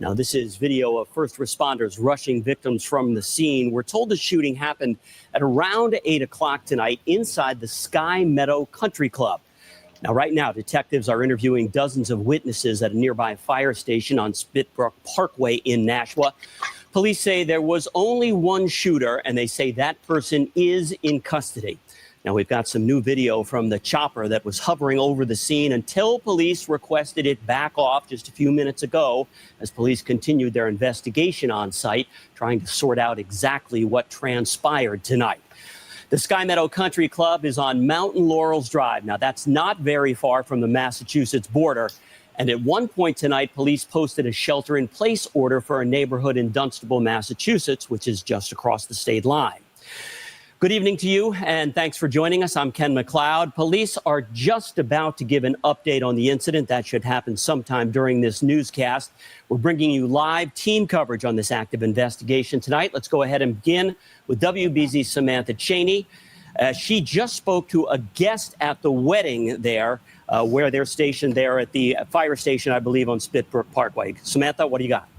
Now, this is video of first responders rushing victims from the scene. We're told the shooting happened at around 8 o'clock tonight inside the Sky Meadow Country Club. Now, right now, detectives are interviewing dozens of witnesses at a nearby fire station on Spitbrook Parkway in Nashua. Police say there was only one shooter, and they say that person is in custody. Now, we've got some new video from the chopper that was hovering over the scene until police requested it back off just a few minutes ago as police continued their investigation on site, trying to sort out exactly what transpired tonight. The Sky Meadow Country Club is on Mountain Laurels Drive. Now, that's not very far from the Massachusetts border. And at one point tonight, police posted a shelter-in-place order for a neighborhood in Dunstable, Massachusetts, which is just across the state line. Good evening to you, and thanks for joining us. I'm Ken McLeod. Police are just about to give an update on the incident. That should happen sometime during this newscast. We're bringing you live team coverage on this active investigation tonight. Let's go ahead and begin with WBZ's Samantha Cheney. She just spoke to a guest at the wedding there, where they're stationed there at the fire station, I believe, on Spitbrook Parkway. Samantha, what do you got?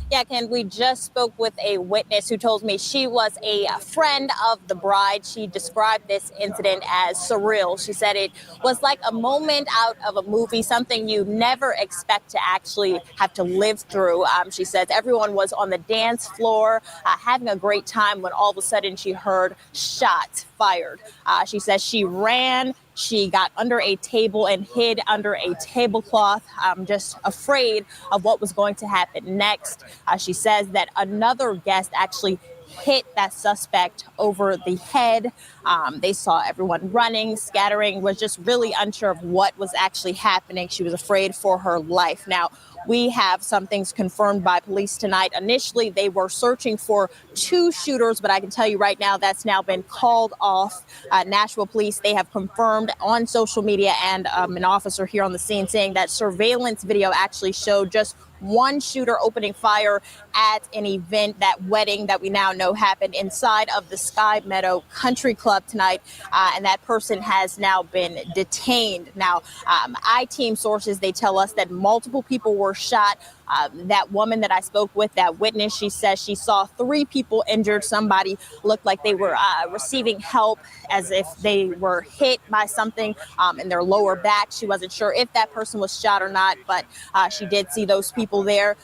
Yeah, Ken, we just spoke with a witness who told me she was a friend of the bride. She described this incident as surreal. She said it was like a moment out of a movie, something you never expect to actually have to live through. She says everyone was on the dance floor having a great time when all of a sudden she heard shots fired. She says she ran. She got under a table and hid under a tablecloth, just afraid of what was going to happen next. She says that another guest actually hit that suspect over the head. They saw everyone running, scattering, was just really unsure of what was actually happening. She was afraid for her life. Now, we have some things confirmed by police tonight. Initially, they were searching for two shooters, but I can tell you right now that's now been called off. Nashua police, they have confirmed on social media and an officer here on the scene saying that surveillance video actually showed just one shooter opening fire at an event, that wedding that we now know happened inside of the Sky Meadow Country Club tonight. And that person has now been detained. Now, I-team sources, they tell us that multiple people were shot. That woman that I spoke with, that witness, she says she saw 3 people injured. Somebody looked like they were receiving help as if they were hit by something in their lower back. She wasn't sure if that person was shot or not, but she did see those people there.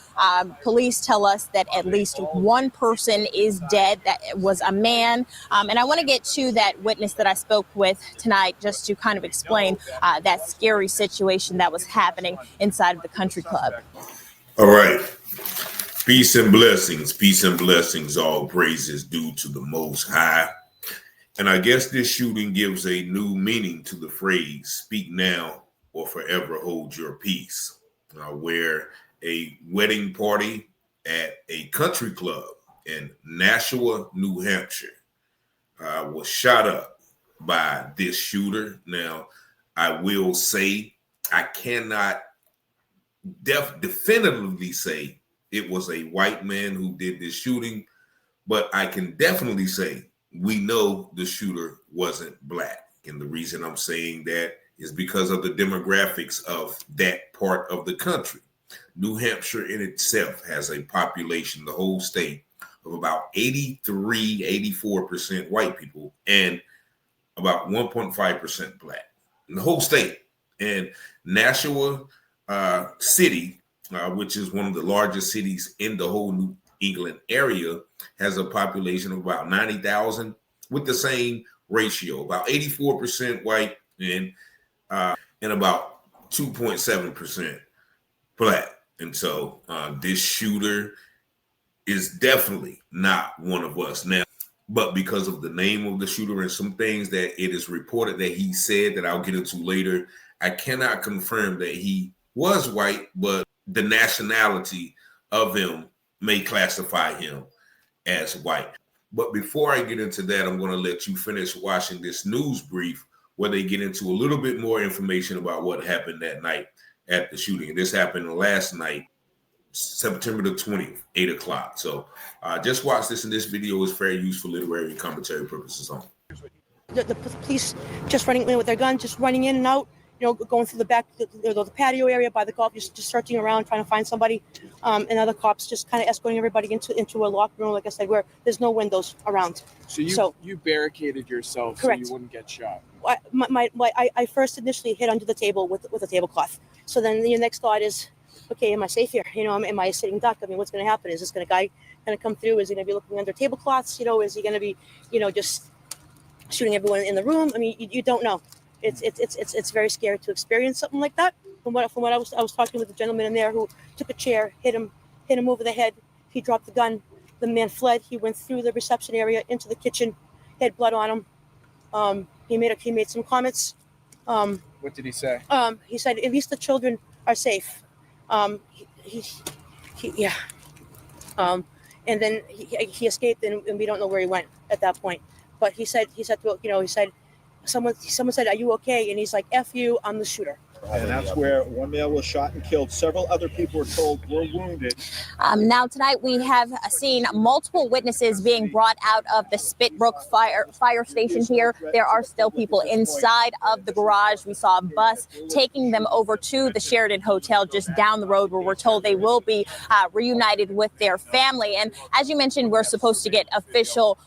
Police tell us that at least one person is dead. That was a man. And I want to get to that witness that I spoke with tonight just to kind of explain that scary situation that was happening inside of the country club. All right. Peace and blessings, all praises due to the Most High. And I guess this shooting gives a new meaning to the phrase, speak now or forever hold your peace, where a wedding party at a country club in Nashua, New Hampshire, was shot up by this shooter. Now, I will say I cannot definitively say it was a white man who did this shooting, but I can definitely say we know the shooter wasn't black. And the reason I'm saying that is because of the demographics of that part of the country. New Hampshire in itself has a population, the whole state, of about 84% white people and about 1.5% black in the whole state. And Nashua City, which is one of the largest cities in the whole New England area, has a population of about 90,000 with the same ratio, about 84% white and about 2.7% black. And so this shooter is definitely not one of us now. But because of the name of the shooter and some things that it is reported that he said that I'll get into later, I cannot confirm that he was white, but the nationality of him may classify him as white. But before I get into that, I'm going to let you finish watching this news brief where they get into a little bit more information about what happened that night at the shooting. This happened last night, September the 20th, 8 o'clock. So just watch this, and this video is very useful literary and commentary purposes only. The police just running in with their guns, just running in and out. going through the back, the patio area by the golf, just searching around, trying to find somebody, and other cops just kind of escorting everybody into a locked room, like I said, where there's no windows around. So you barricaded yourself correct. So you wouldn't get shot. I first initially hid under the table with a tablecloth. So then the next thought is, okay, am I safe here? Am I a sitting duck? I mean, what's going to happen? Is this guy going to come through? Is he going to be looking under tablecloths? Is he going to be, just shooting everyone in the room? I mean, you don't know. It's very scary to experience something like that. From what I was talking with the gentleman in there who took a chair, hit him over the head. He dropped the gun. The man fled. He went through the reception area into the kitchen. Had blood on him. He made some comments. What did he say? He said, at least the children are safe. And then he escaped, and we don't know where he went at that point. But he said, someone said, "Are you okay?" And he's like, "F you, I'm the shooter." And that's where one male was shot and killed. Several other people were told were wounded. Now tonight we have seen multiple witnesses being brought out of the Spitbrook fire station here. There are still people inside of the garage. We saw a bus taking them over to the Sheraton Hotel just down the road, where we're told they will be reunited with their family. And as you mentioned, we're supposed to get official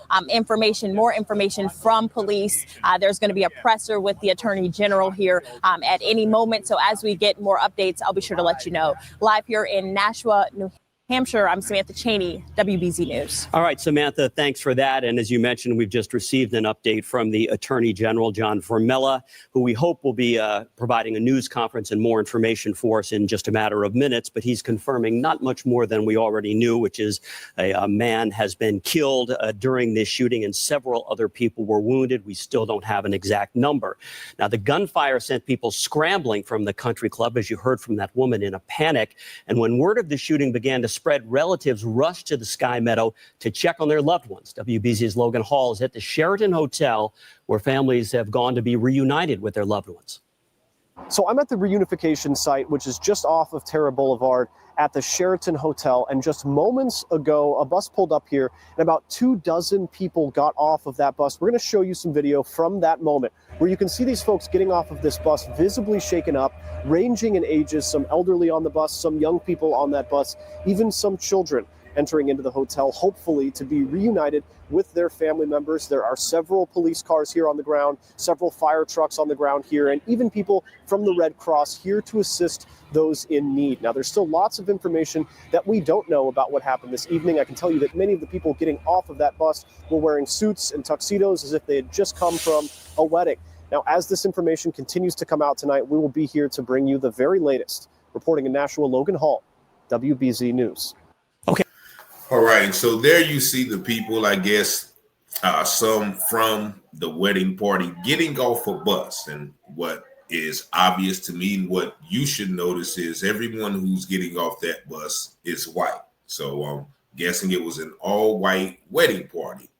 more information from police. There's going to be a presser with the Attorney General here at any moment. So as we get more updates, I'll be sure to let you know. Live here in Nashua, New Hampshire, I'm Samantha Cheney, WBZ News. All right, Samantha, thanks for that. And as you mentioned, we've just received an update from the Attorney General, John Formella, who we hope will be providing a news conference and more information for us in just a matter of minutes. But he's confirming not much more than we already knew, which is a man has been killed during this shooting and several other people were wounded. We still don't have an exact number. Now, the gunfire sent people scrambling from the country club, as you heard from that woman, in a panic. And when word of the shooting began to spread, relatives rushed to the Sky Meadow to check on their loved ones. WBZ's Logan Hall is at the Sheraton Hotel, where families have gone to be reunited with their loved ones. So I'm at the reunification site, which is just off of Terra Boulevard at the Sheraton Hotel. And just moments ago, a bus pulled up here and about 24 people got off of that bus. We're going to show you some video from that moment where you can see these folks getting off of this bus, visibly shaken up, ranging in ages, some elderly on the bus, some young people on that bus, even some children entering into the hotel, hopefully to be reunited with their family members. There are several police cars here on the ground, several fire trucks on the ground here, and even people from the Red Cross here to assist those in need. Now, there's still lots of information that we don't know about what happened this evening. I can tell you that many of the people getting off of that bus were wearing suits and tuxedos as if they had just come from a wedding. Now, as this information continues to come out tonight, we will be here to bring you the very latest. Reporting in Nashua, Logan Hall, WBZ News. All right, so there you see the people, I guess, some from the wedding party getting off a bus. And what is obvious to me and what you should notice is everyone who's getting off that bus is white. So I'm guessing it was an all-white wedding party.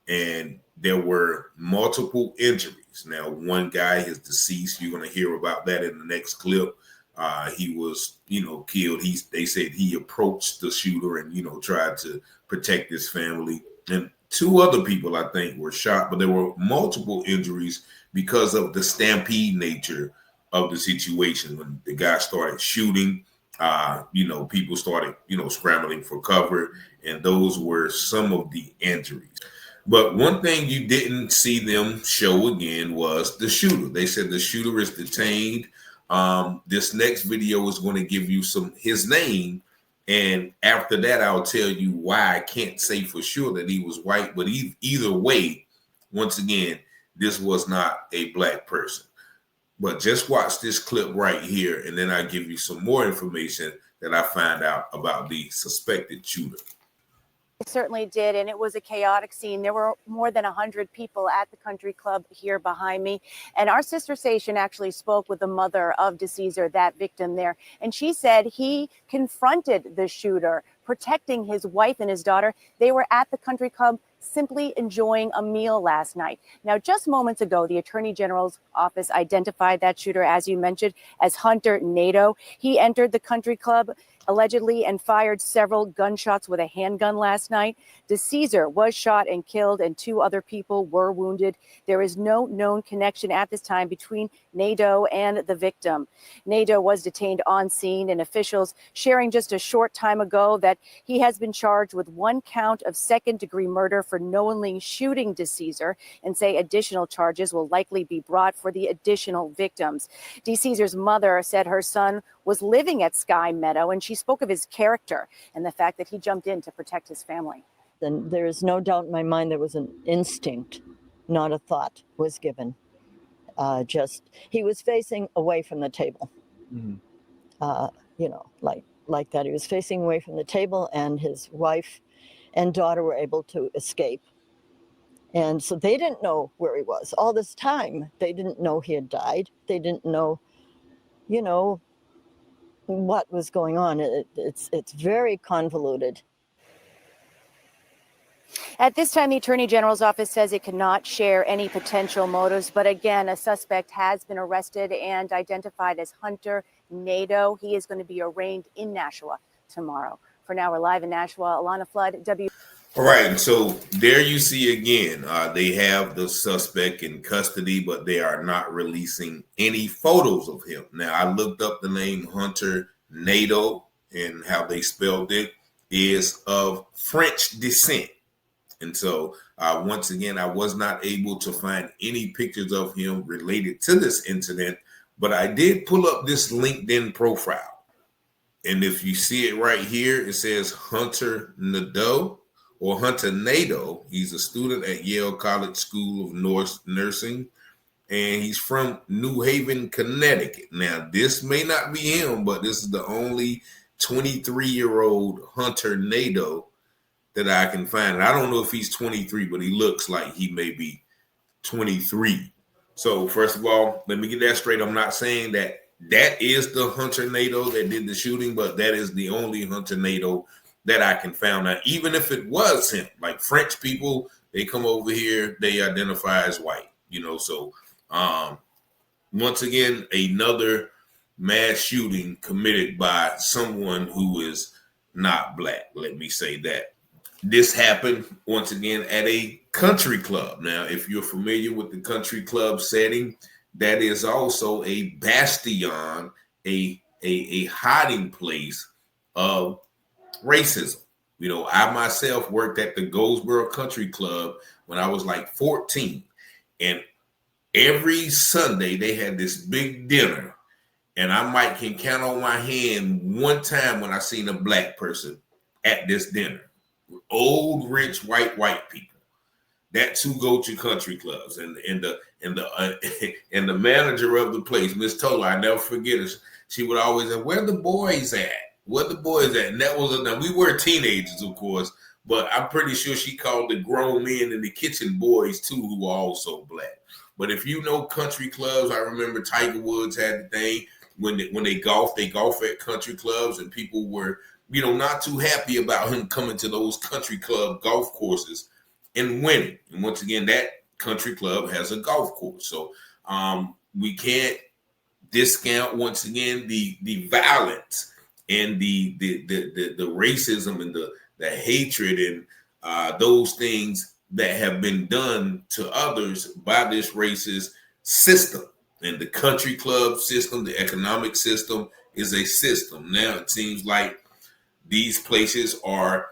And there were multiple injuries. Now, one guy is deceased. You're going to hear about that in the next clip. He was, killed. They said he approached the shooter and, tried to protect his family. And 2 other people, I think, were shot, but there were multiple injuries because of the stampede nature of the situation. When the guy started shooting, people started, scrambling for cover, and those were some of the injuries. But one thing you didn't see them show again was the shooter. They said the shooter is detained. This next video is going to give you his name. And after that, I'll tell you why I can't say for sure that he was white. But either way, once again, this was not a black person. But just watch this clip right here, and then I'll give you some more information that I find out about the suspected shooter. It certainly did, and it was a chaotic scene. There were more than 100 people at the country club here behind me, and our sister station actually spoke with the mother of DeCesar, that victim there, and she said he confronted the shooter, protecting his wife and his daughter. They were at the country club simply enjoying a meal last night. Now, just moments ago, the Attorney General's office identified that shooter, as you mentioned, as Hunter Nadeau. He entered the country club allegedly and fired several gunshots with a handgun last night. DeCesar was shot and killed, and 2 other people were wounded. There is no known connection at this time between Nadeau and the victim. Nadeau was detained on scene, and officials sharing just a short time ago that he has been charged with 1 count of second-degree murder for knowingly shooting DeCesar, and say additional charges will likely be brought for the additional victims. DeCesar's mother said her son was living at Sky Meadow, and she spoke of his character and the fact that he jumped in to protect his family. Then there is no doubt in my mind there was an instinct, not a thought was given. He was facing away from the table. Like that. He was facing away from the table, and his wife and daughter were able to escape. And so they didn't know where he was. All this time, they didn't know he had died. They didn't know, what was going on. It's very convoluted. At this time, the Attorney General's office says it cannot share any potential motives. But again, a suspect has been arrested and identified as Hunter Nadeau. He is going to be arraigned in Nashua tomorrow. For now, we're live in Nashua. Alana Flood, All right, and so there you see again, they have the suspect in custody, but they are not releasing any photos of him. Now, I looked up the name Hunter Nadeau, and how they spelled it is of French descent. And so, once again, I was not able to find any pictures of him related to this incident, but I did pull up this LinkedIn profile. And if you see it right here, it says Hunter Nadeau. Or Hunter Nadeau. He's a student at Yale College School of Nursing, and he's from New Haven, Connecticut. Now, this may not be him, but this is the only 23-year-old Hunter Nadeau that I can find. And I don't know if he's 23, but he looks like he may be 23. So, first of all, let me get that straight. I'm not saying that is the Hunter Nadeau that did the shooting, but that is the only Hunter Nadeau that I can find. Now, even if it was him, like French people, they come over here, they identify as white, so once again, another mass shooting committed by someone who is not black. Let me say that. This happened once again at a country club. Now, if you're familiar with the country club setting, that is also a bastion, a hiding place of racism. I myself worked at the Goldsboro Country Club when I was like 14. And every Sunday they had this big dinner. And I can count on my hand one time when I seen a black person at this dinner. Old, rich, white people. That's who go to country clubs. And the manager of the place, Miss Tola, I never forget her. She would always say, "Where the boys at? Where the boys at?" And that was we were teenagers, of course, but I'm pretty sure she called the grown men in the kitchen boys too, who were also black. But if you know country clubs, I remember Tiger Woods had the thing when they golf at country clubs, and people were, not too happy about him coming to those country club golf courses and winning. And once again, that country club has a golf course. So we can't discount once again the violence and the racism and the hatred and those things that have been done to others by this racist system. And the country club system, the economic system, is a system. Now it seems like these places are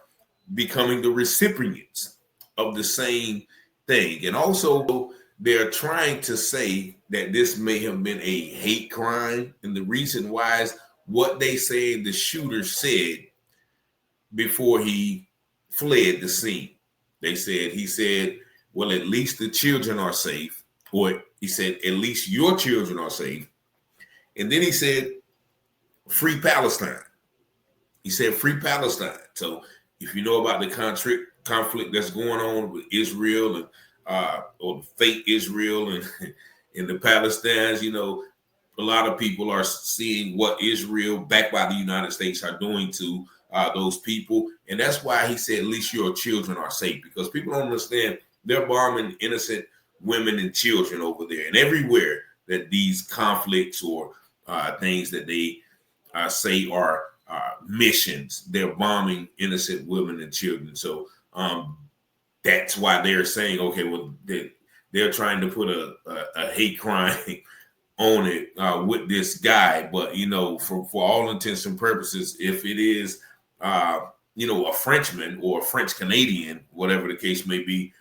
becoming the recipients of the same thing. And also, they're trying to say that this may have been a hate crime. And the reason why is what they say the shooter said before he fled the scene. He said, "Well, at least the children are safe." Or he said, "At least your children are safe." And then he said, "Free Palestine." He said, "Free Palestine." So if you know about the conflict that's going on with Israel and or fake Israel and the Palestinians, a lot of people are seeing what Israel, backed by the United States, are doing to those people. And that's why he said, at least your children are safe, because people don't understand they're bombing innocent women and children over there. And everywhere that these conflicts or things that they say are missions, they're bombing innocent women and children. So that's why they're saying, okay, well, they're trying to put a hate crime on it with this guy. But, you know, for all intents and purposes, if it is, you know, a Frenchman or a French Canadian, whatever the case may be,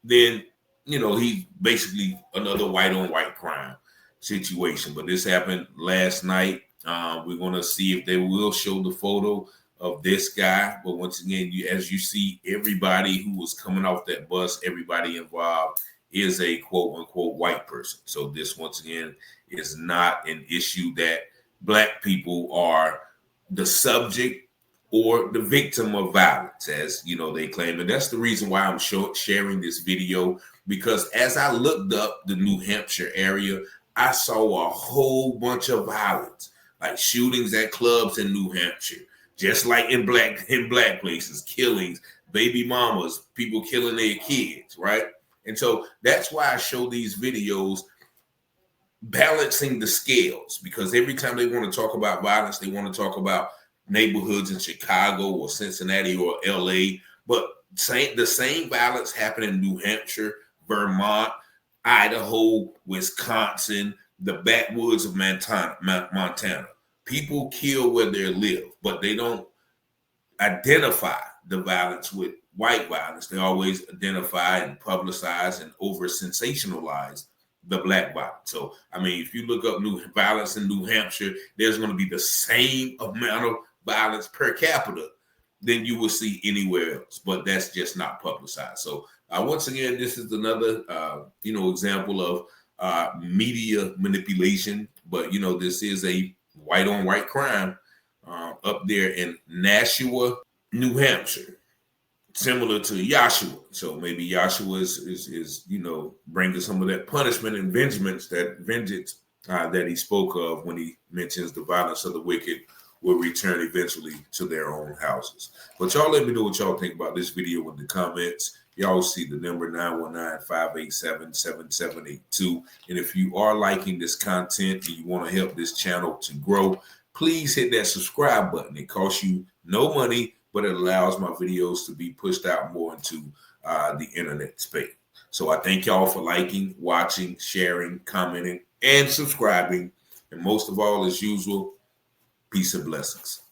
then, you know, he's basically another white on white crime situation. But this happened last night. We're going to see if they will show the photo of this guy. But once again, as you see, everybody who was coming off that bus, everybody involved is a quote unquote white person. So this, once again, is not an issue that Black people are the subject or the victim of violence, as you know, they claim. And that's the reason why I'm sharing this video, because as I looked up the New Hampshire area, I saw a whole bunch of violence, like shootings at clubs in New Hampshire, just like in black places, killings, baby mamas, people killing their kids, right? And so that's why I show these videos, balancing the scales, because every time they want to talk about violence, they want to talk about neighborhoods in Chicago or Cincinnati or LA, but the same violence happened in New Hampshire, Vermont, Idaho, Wisconsin, the backwoods of Montana. People kill where they live, but they don't identify the violence with white violence. They always identify and publicize and over sensationalize the Black violence. So, I mean, if you look up violence in New Hampshire, there's going to be the same amount of violence per capita than you will see anywhere else, but that's just not publicized. So once again, this is another example of media manipulation, but you know, this is a white on white crime up there in Nashua, New Hampshire, similar to Joshua. So maybe Joshua is bringing some of that punishment and vengeance that he spoke of when he mentions the violence of the wicked will return eventually to their own houses. But y'all let me know what y'all think about this video in the comments. Y'all see the number 919-587-7782. And if you are liking this content and you want to help this channel to grow, please hit that subscribe button. It costs you no money, but it allows my videos to be pushed out more into the internet space. So I thank y'all for liking, watching, sharing, commenting, and subscribing. And most of all, as usual, peace and blessings.